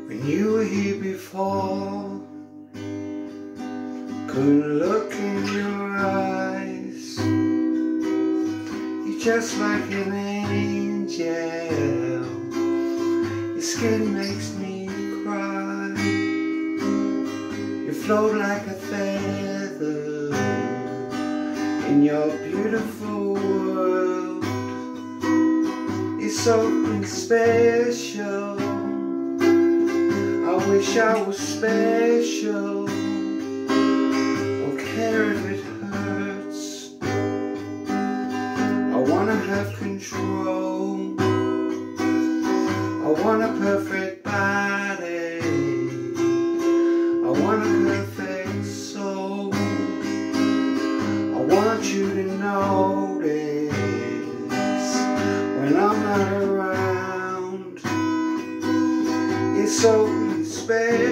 When you were here before, couldn't look in your eyes. You're just like an angel. Your skin makes me cry. You float like a feather in your beautiful world. It's something special. I wish I was special. Don't care if it hurts. I wanna have control. I want a perfect body. I want a perfect soul. I want you to notice when I'm not around. It's so special.